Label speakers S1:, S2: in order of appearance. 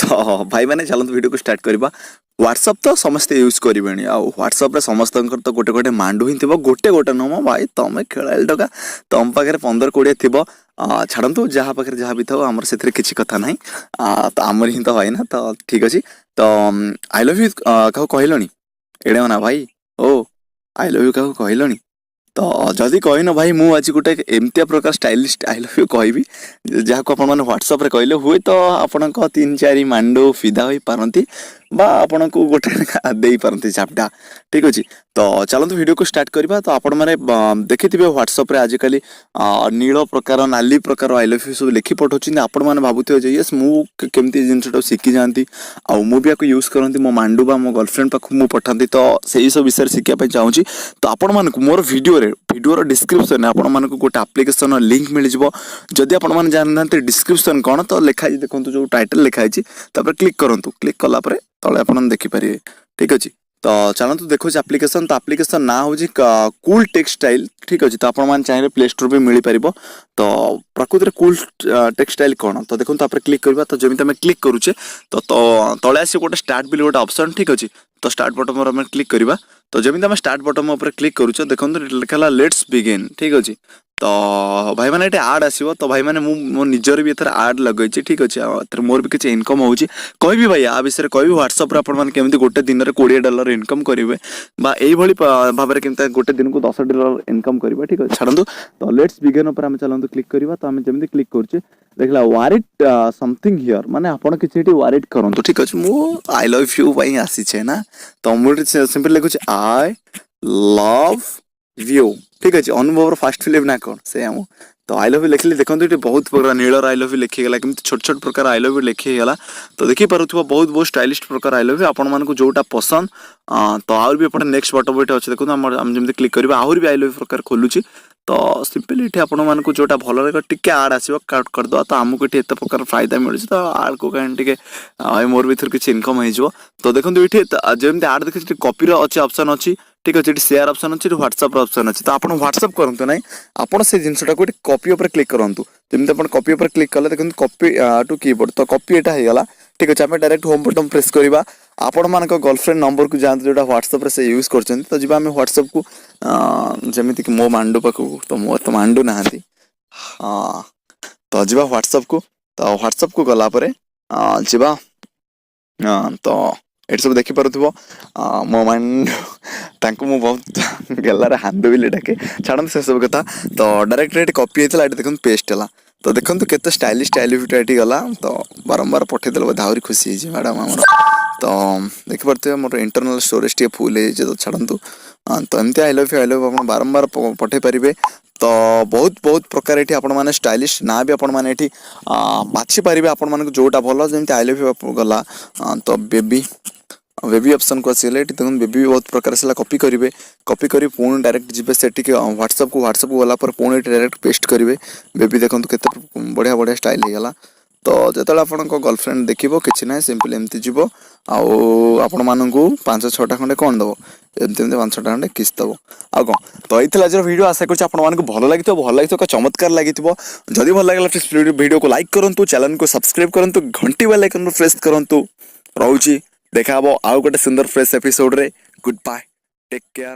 S1: तो भाई मैंने चलते वीडियो को स्टार्ट करवा। व्हाट्सअप तो समस्ते यूज करेंगे व्हाट्सअप रे समस्त तो गोटे गोटे मांडू ही थो गोटे गोटे नुह भाई तुम खेल टका तुम पाखे 15-20 थी छाड़ू जहाँ पाखे जहाँ भी था आमर से किसी कथा ना तो आमर ही तो भाई ना तो ठीक अच्छे तो आई लव यू क्या कहल एड़े ना भाई ओ आई लव यू क्या कहल तो जदि कहन भाई मु आज गोटे एमती प्रकार स्टाइलिश आई लव यू कहबी जहाँ को आप व्हाट्सअप रे कहले हुए तो आपण 3-4 मांडू फिदा हो पारती बा आपण को गोटे दे पारती चापटा ठीक अच्छे तो चलते वीडियो को स्टार्ट करवा। तो आपण मैंने देखी व्हाट्सअप रे आजिकल नील प्रकार नाली प्रकार आई लव यू सब लिखि पठाऊँ आपण मैंने भावुवे जे यस मुझे जिनटा शिखी जाती भी आपको यूज करती मो मांडू बा मो गर्लफ्रेंड पाख मुझे पठाती तो सही सब विषय शिखापी चाहूँगी। तो आपण मानक मोर वीडियो डिस्क्रिप्शन आपण मानक गोटे एप्लिकेशन लिंक मिल जाव जदि आपण मैंने जानना डिस्क्रिप्शन कौन तो लिखाई देखो जो टाइटल लिखाई क्लिक करूँ क्लिक कलापर तले आप देखिपारे ठीक अच्छे। तो चलते देखो एप्लिकेशन तो एप्लिकेशन ना हूँ कूल टेक्सटाइल ठीक अच्छे तो आप चाहिए प्ले स्टोर भी मिल पार। तो प्रकृति में कूल टेक्सटाइल कौन तो देखो आप क्लिक करवा तो जमी आम क्लिक करुचे तो तले आस गोटे स्टार्ट बिल गोटे ऑप्शन ठीक अच्छे तो स्टार्ट बटन पर क्लिक करवा तो जमी आम स्टार्ट बटन पर क्लिक करुचे देखो लिखा लेट्स बिगिन ठीक अच्छे। तो भाई मैंने ये आड आसो तो भाई मैंने मो निजर भी एथर आड लगे ठीक अच्छे मोर भी किसी इनकम हो कहि भाई आ विषय कहि व्हाट्सअप रे आपण केमती गोटे दिन में $20 इनकम करेंगे यही भाव में केमती गोटे दिन को $10 इनकम करेंगे ठीक है छाड़ू। तो लेट्स बिगिन पर आम चलते क्लिक करवा तो आम जमी क्लिक करुचे देखला वारिट समथिंग हियर माने आपण किसी वारिट करंतु ठीक अच्छे मु आई लव यू भाई आसी ना तो मुझे सिंपल लिखुचे आई लव यू ठीक अच्छे अनुभव फास्ट फिल्म ना कौन से आम तो आई लव यू लिखली देखो ये बहुत प्रकार नीलर आई लव यू लिखीगला कि छोट छोट प्रकार आई लव यू लिखीगला तो देखी पारुथिबा बहुत बहुत स्टाइलिश प्रकार आई लव यू आपण मानक जोटा पसंद तो आहुरी भी आप नेक्स्ट बटन ये अच्छे देखो आम जमी क्लिक करवा आहुरी भी आई लव यू प्रकार खोलुची तो सिंपली ये आपण मानक जोटा भल लगे टिके आड आसो काट करदे तो आमको ये एत प्रकार फायदा मिलूँ तो आड को कहीं टे मोर भी किसी इनकम हो तो देखो ये जमी आड देखिए कॉपी अच्छे ऑप्शन अच्छी ठीक अच्छे शेयर ऑप्शन अच्छे व्हाट्सअप ऑप्शन अच्छे तो आप व्हाट्सअप करते ना आप से जिनटा को कॉपी पर क्लिक करूँ जमी आप कॉपी पर क्लिक कले देखो कॉपी टू कीबोर्ड तो कॉपी यहाँ होगा ठीक अच्छे आम डायरेक्ट होम बटन प्रेस करवा आपण मान गर्लफ्रेंड नंबर को जाते जो व्हाट्सअप रे से यूज कर तो जी आम व्हाट्सअप को जमीती कि मो मांडू पाखक तो मोर तो मांडू ना हाँ तो जी व्हाट्सअप को गलापर जा तो ये सब देखिपे मो माइंड मु बहुत गेलार हाथ भी डाके छाड़ते से सब कथा तो डायरेक्ट ये कॉपी होता है देखो पेस्ट है तो देखो केते स्टाइलिश स्टाइलिश गला तो बारंबार पठेदेल बोधे आहरी खुशी है मैडम आमर तो देखिपे मोर इंटरनल स्टोरेज टे फुल है तो छाड़ू तो एमती आई लव यू आप बारंबार पठे पारे तो बहुत बहुत प्रकार ये आपण मैंने स्टाइलिश ना भी आपण मैंने बाछि पारे आपण मानक जोटा भल जमी आई लव यू गला तो बेबी ऑप्शन को आसगले देखो बेबी भी बहुत प्रकार से कॉपी करेंगे कॉपी कर पुणी डायरेक्ट जी से व्हाट्सअप को गला पर पुणी डायरेक्ट पेस्ट करेंगे बेबी देखो केते बढ़िया बढ़िया स्टाइल होगा। तो जो आप गर्लफ्रेंड देखो कि ना सिंपल एमती जीव आपण मानक 5-6टा खंडे कौन दब एमती 5-6टा खंडे किस दब आ कौन तो ये आज वीडियो आशा कर भल लगे चमत्कार लगी जदि भल लगे प्लीज वीडियो को लाइक करूँ चैनल को सब्सक्राइब करूँ घंटी बेल आइकन प्रेस करूँ रोची देखा आउ गोटे सुंदर फ्रेश एपिसोड रे गुड बाय टेक केयर।